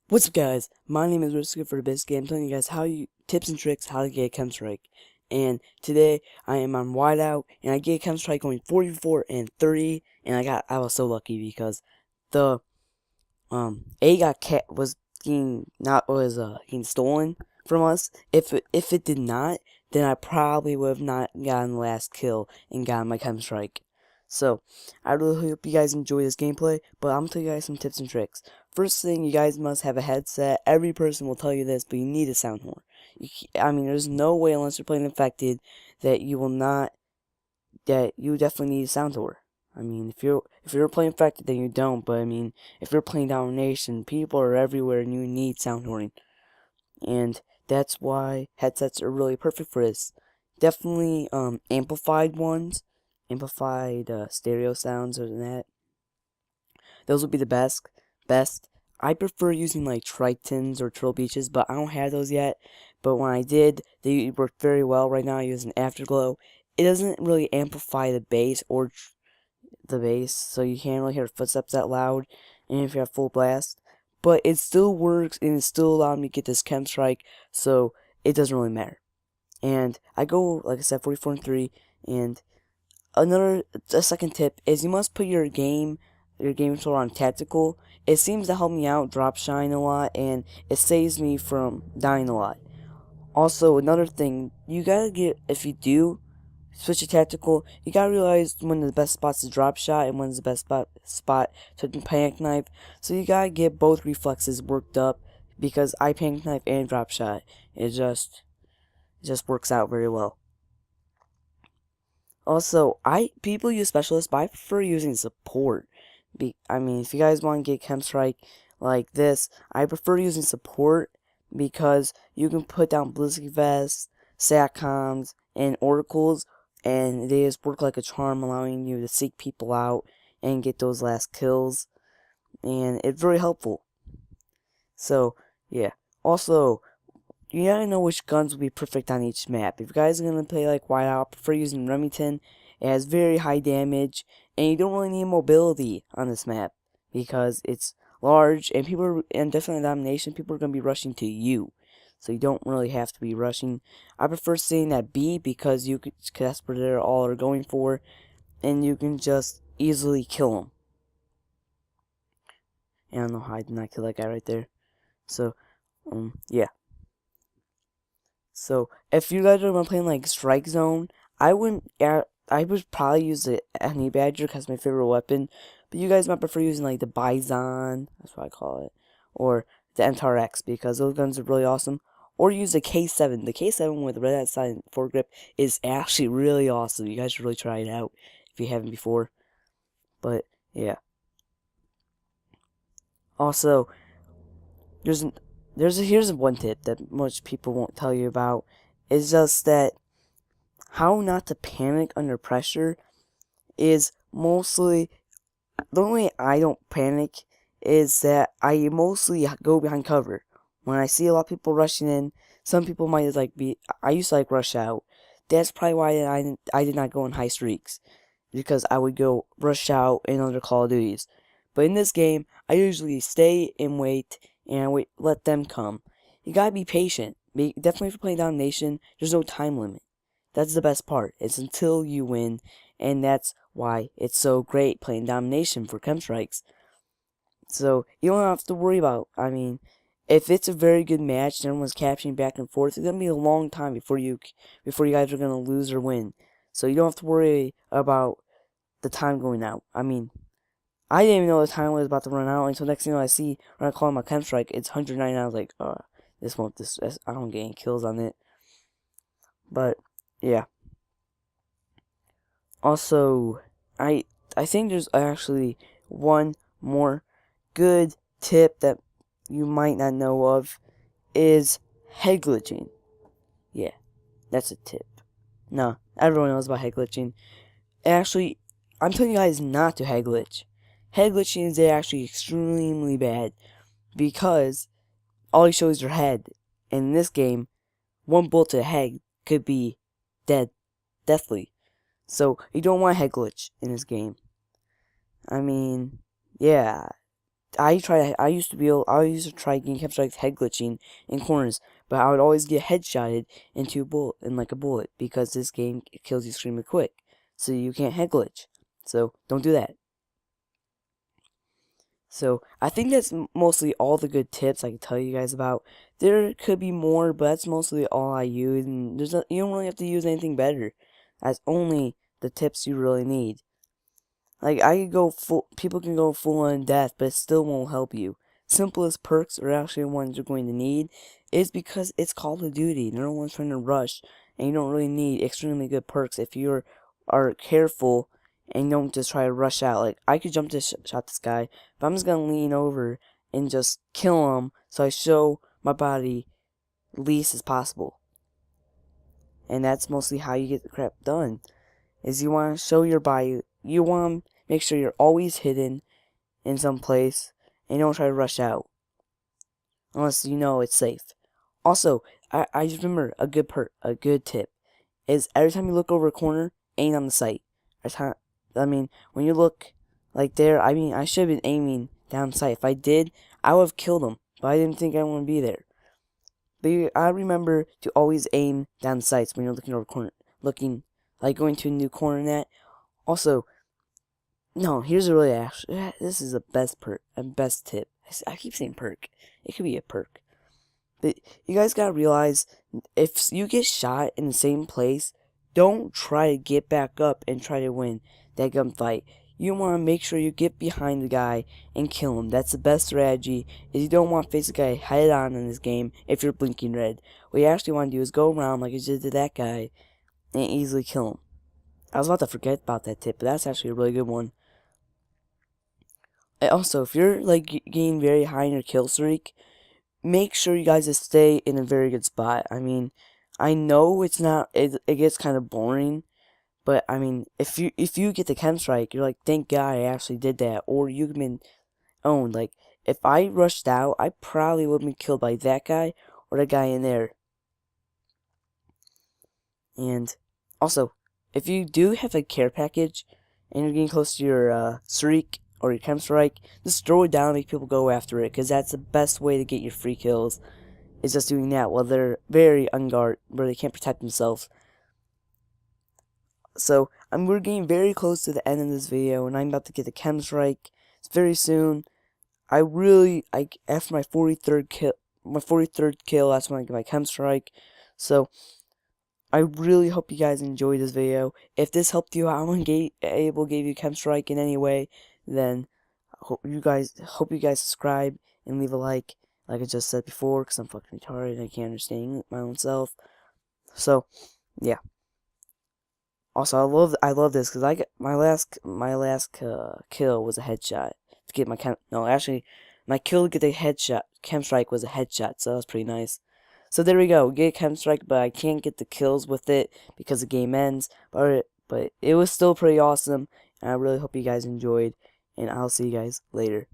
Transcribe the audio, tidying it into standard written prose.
What's up, guys? My name is Risky for the Biscuit. I'm telling you guys tips and tricks how to get a KEM Strike. And today I am on wideout and I get a KEM Strike going 44 and 30, and I was so lucky because the A got was getting stolen from us. If it did not, then I probably would have not gotten the last kill and gotten my KEM Strike. So I really hope you guys enjoy this gameplay, but I'm gonna tell you guys some tips and tricks. First thing, you guys must have a headset. Every person will tell you this, but you need a sound horn. I mean, there's no way unless you're playing infected that you will not. That you definitely need a sound horn. I mean, if you're playing infected, then you don't. But I mean, if you're playing domination, people are everywhere, and you need sound horning. And that's why headsets are really perfect for this. Definitely amplified ones, amplified stereo sounds or that. Those would be the best. I prefer using like Tritons or Turtle Beaches, but I don't have those yet. But when I did, they worked very well. Right now I use an Afterglow. It doesn't really amplify the bass or the bass, so you can't really hear footsteps that loud, and if you have full blast. But it still works, and it still allowed me to get this KEM Strike, so it doesn't really matter. And I go, like I said, 44 and 3, and a second tip is you must put your game controller on tactical. It seems to help me out drop shine a lot, and it saves me from dying a lot. Also, another thing, you gotta get, if you do switch to tactical, you gotta realize when the best spot's to drop shot and when's the best spot to panic knife. So you gotta get both reflexes worked up, because I panic knife and drop shot. It just works out very well. Also, people use specialists, but I prefer using support. I mean, if you guys want to get KEM Strike like this, I prefer using support because you can put down Blizzard Vests, Satcoms, and Oracles, and they just work like a charm, allowing you to seek people out and get those last kills, and it's very helpful. So, yeah. Also, you gotta know which guns will be perfect on each map. If you guys are gonna play like Whiteout, I prefer using Remington. It has very high damage, and you don't really need mobility on this map because it's large, and definitely domination, people are gonna be rushing to you, so you don't really have to be rushing. I prefer staying at B because that's where they're all are going for, and you can just easily kill them. And I don't know how I did not kill that guy right there. So, yeah. So if you guys are playing like Strike Zone, I wouldn't. I would probably use the Honey Badger because it's my favorite weapon. But you guys might prefer using like the Bison, that's what I call it, or the MTRX because those guns are really awesome. Or use the K.E.M. The K.E.M. with the red outside and foregrip is actually really awesome. You guys should really try it out if you haven't before. But yeah. Also, here's one tip that most people won't tell you about. It's just that how not to panic under pressure is mostly the only way I don't panic is that I mostly go behind cover. When I see a lot of people rushing in, some people might I used to rush out. That's probably why I did not go in high streaks, because I would go rush out in other Call of Duties. But in this game, I usually stay and wait, and let them come. You gotta be patient. Definitely for playing Domination, there's no time limit. That's the best part. It's until you win, and that's why it's so great playing Domination for KEM Strikes. So you don't have to worry about. I mean, if it's a very good match and everyone's capturing back and forth, it's gonna be a long time before you guys are gonna lose or win. So you don't have to worry about the time going out. I mean, I didn't even know the time was about to run out until next thing I see when I call my KEM Strike, it's 109. I was like, I don't get any kills on it. But yeah. Also, I think there's actually one more good tip that you might not know of is head glitching. Yeah, that's a tip. No, everyone knows about head glitching. Actually, I'm telling you guys not to head glitch. Head glitching is actually extremely bad because all it shows is your head. And in this game, one bullet to the head could be deathly. So you don't want head glitch in this game. I mean, yeah, I used to try getting K.E.M. Strike's head glitching in corners, but I would always get headshotted into a bullet because this game kills you extremely quick. So you can't head glitch. So don't do that. So I think that's mostly all the good tips I can tell you guys about. There could be more, but that's mostly all I use, and you don't really have to use anything better. That's only the tips you really need. Like, people can go full on death, but it still won't help you. Simplest perks are actually the ones you're going to need, is because it's Call of Duty. No one's trying to rush, and you don't really need extremely good perks if you are careful and don't just try to rush out. Like, I could jump to shot this guy, but I'm just gonna lean over and just kill him, so I show my body least as possible. And that's mostly how you get the crap done. Is you want to show your body, you want to make sure you're always hidden in some place, and don't try to rush out unless you know it's safe. Also, I just remember a good tip is every time you look over a corner, aim on the sight. When you look like there, I should have been aiming down sight. If I did, I would have killed him, but I didn't think anyone would be there. But I remember to always aim down sights when you're looking over a corner, going to a new corner net. Also, no, here's a really this is the best tip. I keep saying perk. It could be a perk. But you guys gotta realize, if you get shot in the same place, don't try to get back up and try to win that gunfight. You want to make sure you get behind the guy and kill him. That's the best strategy, is you don't want to face the guy head on in this game if you're blinking red. What you actually want to do is go around like you did to that guy and easily kill him. I was about to forget about that tip, but that's actually a really good one. Also, if you're getting very high in your kill streak, make sure you guys just stay in a very good spot. I know it gets kind of boring, but if you get the KEM Strike, you're like, thank God I actually did that. Or you've been owned. Like, if I rushed out, I probably would have been killed by that guy or the guy in there. And also, if you do have a care package and you're getting close to your streak or your KEM Strike, just throw it down and make people go after it, because that's the best way to get your free kills, is just doing that while they're very unguarded, where they can't protect themselves. So, we're getting very close to the end of this video, and I'm about to get the KEM Strike. It's very soon. After my 43rd kill, that's when I get my KEM Strike. So, I really hope you guys enjoyed this video. If this helped you out and gave you KEM Strike in any way, then hope you guys subscribe and leave a like I just said before, because I'm fucking retarded and I can't understand my own self. So, yeah. Also, I love this, because I got my last kill was a headshot to get my my kill to get the KEM Strike was a headshot, so that was pretty nice. So there we go, get KEM Strike, but I can't get the kills with it because the game ends. But it was still pretty awesome, and I really hope you guys enjoyed, and I'll see you guys later.